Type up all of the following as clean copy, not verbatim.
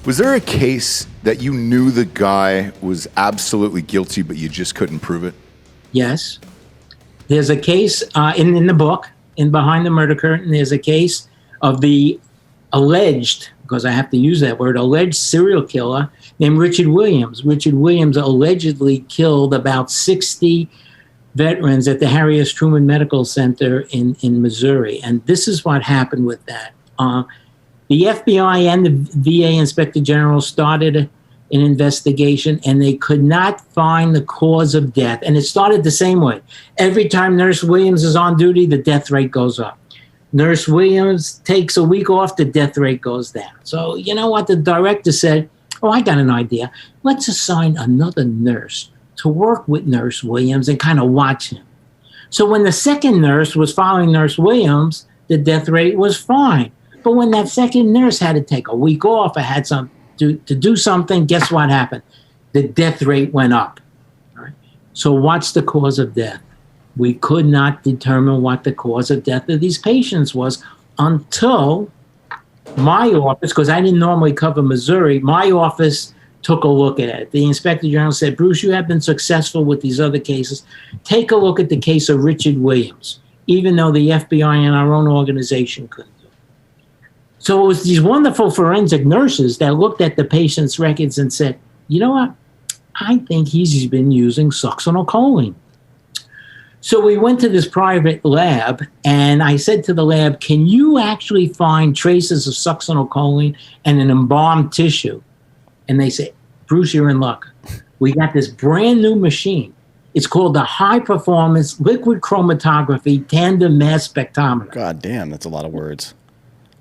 Was there a case that you knew the guy was absolutely guilty, but you just couldn't prove it? Yes. There's a case in the book, in Behind the Murder Curtain, there's a case of the alleged, because I have to use that word, alleged serial killer named Richard Williams. Richard Williams allegedly killed about 60 veterans at the Harry S. Truman Medical Center in Missouri. And this is what happened with that. The FBI and the VA Inspector General started an investigation, and they could not find the cause of death. And it started the same way. Every time Nurse Williams is on duty, the death rate goes up. Nurse Williams takes a week off, the death rate goes down. So you know what? The director said, oh, I got an idea. Let's assign another nurse to work with Nurse Williams and kind of watch him. So when the second nurse was following Nurse Williams, the death rate was fine. But when that second nurse had to take a week off or had to do something, guess what happened? The death rate went up. Right? So what's the cause of death? We could not determine what the cause of death of these patients was until my office, because I didn't normally cover Missouri, my office took a look at it. The Inspector General said, Bruce, you have been successful with these other cases. Take a look at the case of Richard Williams, even though the FBI and our own organization couldn't do it. So it was these wonderful forensic nurses that looked at the patient's records and said, you know what? I think he's been using succinylcholine. So we went to this private lab, and I said to the lab, can you actually find traces of succinylcholine and an embalmed tissue? And they said, Bruce, you're in luck. We got this brand new machine. It's called the High Performance Liquid Chromatography Tandem Mass Spectrometer. God damn, that's a lot of words.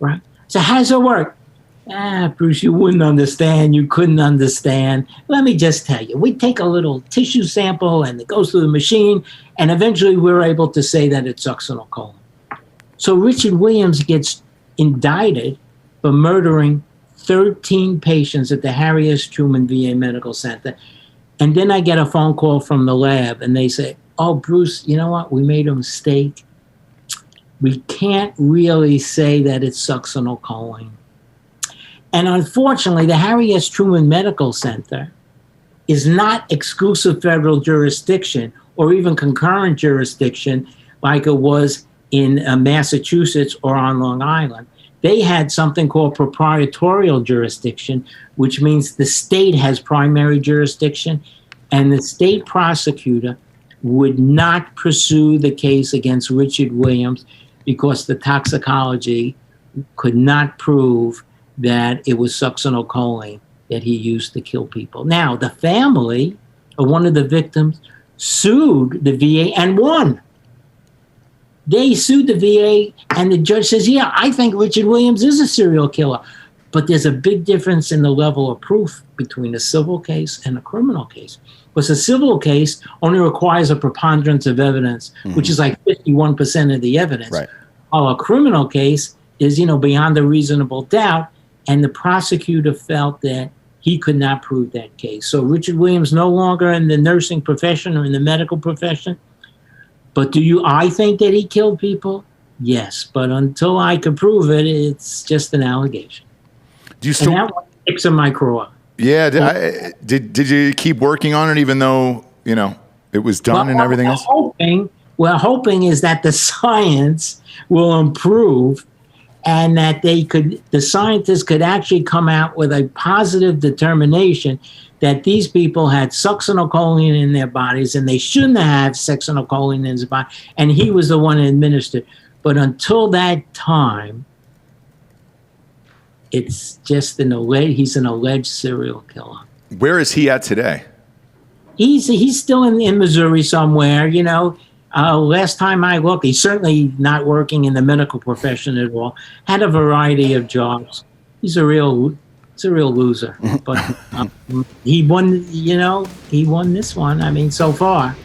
Right. So how does it work? Bruce, you wouldn't understand. You couldn't understand. Let me just tell you. We take a little tissue sample, and it goes through the machine, and eventually we're able to say that it's succinylcholine. So Richard Williams gets indicted for murdering 13 patients at the Harry S. Truman VA Medical Center. And then I get a phone call from the lab, and they say, oh, Bruce, you know what? We made a mistake. We can't really say that it's succinylcholine. And unfortunately, the Harry S. Truman Medical Center is not exclusive federal jurisdiction or even concurrent jurisdiction like it was in Massachusetts or on Long Island. They had something called proprietorial jurisdiction, which means the state has primary jurisdiction, and the state prosecutor would not pursue the case against Richard Williams because the toxicology could not prove that it was succinylcholine that he used to kill people. Now, the family of one of the victims sued the VA and won. They sued the VA, and the judge says, yeah, I think Richard Williams is a serial killer. But there's a big difference in the level of proof between a civil case and a criminal case. Because a civil case only requires a preponderance of evidence, which is like 51% of the evidence. Right. While a criminal case is, beyond a reasonable doubt, and the prosecutor felt that he could not prove that case. So Richard Williams no longer in the nursing profession or in the medical profession. But I think that he killed people? Yes. But until I could prove it, it's just an allegation. Do you still? And that one sticks in my craw. Yeah. Did you keep working on it even though, it was done and everything else? We're hoping is that the science will improve, and that the scientists could actually come out with a positive determination that these people had succinylcholine in their bodies and they shouldn't have succinylcholine in his body, and he was the one who administered. But until that time, it's just he's an alleged serial killer. Where is he at today? He's still in Missouri somewhere, Last time I looked, he's certainly not working in the medical profession at all. Had a variety of jobs. He's a real loser. But he won. He won this one. I mean, so far.